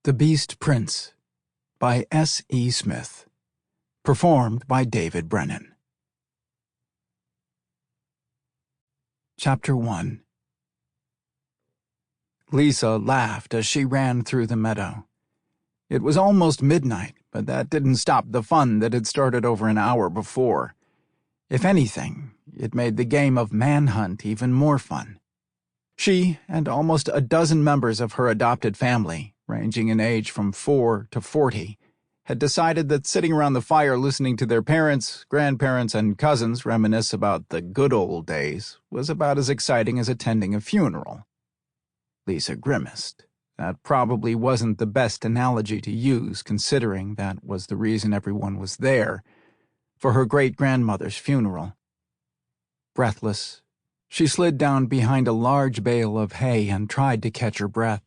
The Beast Prince by S. E. Smith. Performed by David Brenin. Chapter 1. Lisa laughed as she ran through the meadow. It was almost midnight, but that didn't stop the fun that had started over an hour before. If anything, it made the game of Manhunt even more fun. She and almost a dozen members of her adopted family, ranging in age from 4 to 40, had decided that sitting around the fire listening to their parents, grandparents, and cousins reminisce about the good old days was about as exciting as attending a funeral. Lisa grimaced. That probably wasn't the best analogy to use, considering that was the reason everyone was there, for her great-grandmother's funeral. Breathless, she slid down behind a large bale of hay and tried to catch her breath.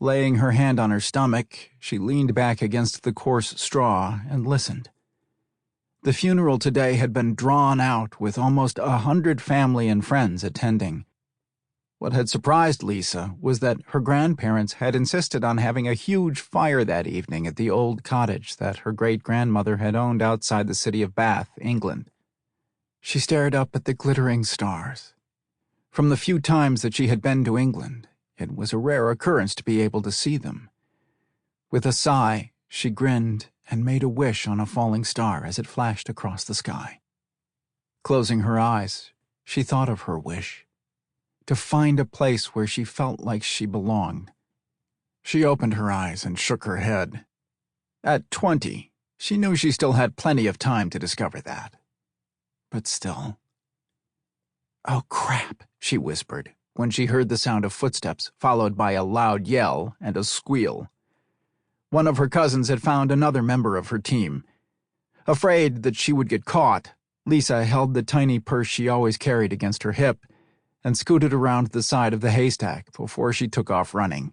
Laying her hand on her stomach, she leaned back against the coarse straw and listened. The funeral today had been drawn out with almost 100 family and friends attending. What had surprised Lisa was that her grandparents had insisted on having a huge fire that evening at the old cottage that her great-grandmother had owned outside the city of Bath, England. She stared up at the glittering stars. From the few times that she had been to England, it was a rare occurrence to be able to see them. With a sigh, she grinned and made a wish on a falling star as it flashed across the sky. Closing her eyes, she thought of her wish: to find a place where she felt like she belonged. She opened her eyes and shook her head. At 20, she knew she still had plenty of time to discover that. But still. "Oh, crap," she whispered, when she heard the sound of footsteps, followed by a loud yell and a squeal. One of her cousins had found another member of her team. Afraid that she would get caught, Lisa held the tiny purse she always carried against her hip and scooted around the side of the haystack before she took off running.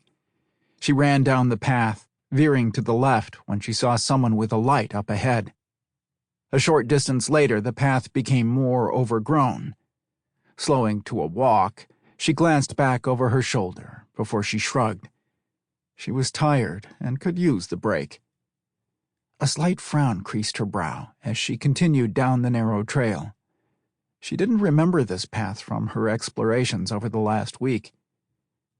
She ran down the path, veering to the left when she saw someone with a light up ahead. A short distance later, the path became more overgrown. Slowing to a walk, she glanced back over her shoulder before she shrugged. She was tired and could use the break. A slight frown creased her brow as she continued down the narrow trail. She didn't remember this path from her explorations over the last week.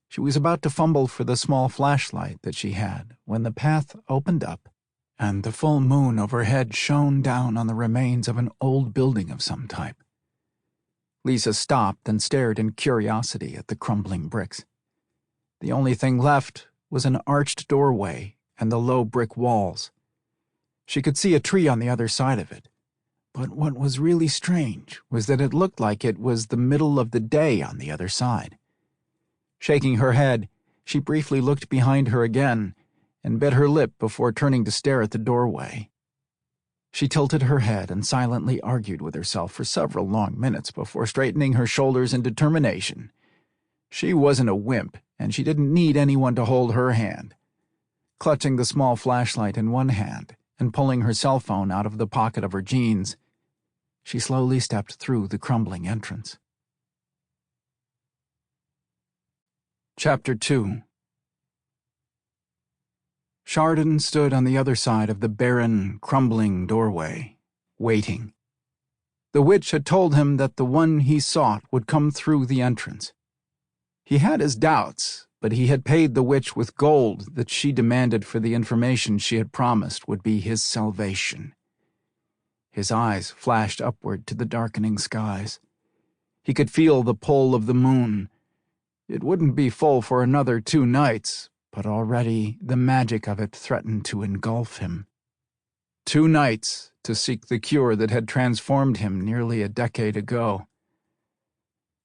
She was about to fumble for the small flashlight that she had when the path opened up and the full moon overhead shone down on the remains of an old building of some type. Lisa stopped and stared in curiosity at the crumbling bricks. The only thing left was an arched doorway and the low brick walls. She could see a tree on the other side of it, but what was really strange was that it looked like it was the middle of the day on the other side. Shaking her head, she briefly looked behind her again and bit her lip before turning to stare at the doorway. She tilted her head and silently argued with herself for several long minutes before straightening her shoulders in determination. She wasn't a wimp, and she didn't need anyone to hold her hand. Clutching the small flashlight in one hand and pulling her cell phone out of the pocket of her jeans, she slowly stepped through the crumbling entrance. Chapter 2. Sharden stood on the other side of the barren, crumbling doorway, waiting. The witch had told him that the one he sought would come through the entrance. He had his doubts, but he had paid the witch with gold that she demanded for the information she had promised would be his salvation. His eyes flashed upward to the darkening skies. He could feel the pull of the moon. It wouldn't be full for another 2 nights, but already the magic of it threatened to engulf him. 2 nights to seek the cure that had transformed him nearly a decade ago.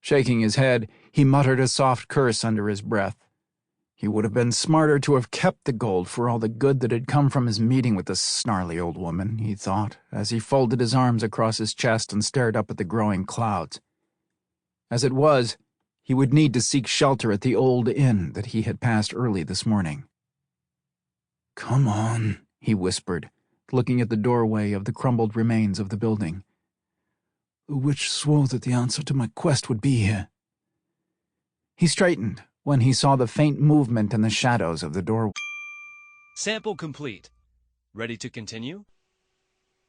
Shaking his head, he muttered a soft curse under his breath. He would have been smarter to have kept the gold for all the good that had come from his meeting with the snarly old woman, he thought, as he folded his arms across his chest and stared up at the growing clouds. As it was, he would need to seek shelter at the old inn that he had passed early this morning. "Come on," he whispered, looking at the doorway of the crumbled remains of the building. "The witch swore that the answer to my quest would be here." He straightened when he saw the faint movement in the shadows of the doorway. Sample complete. Ready to continue?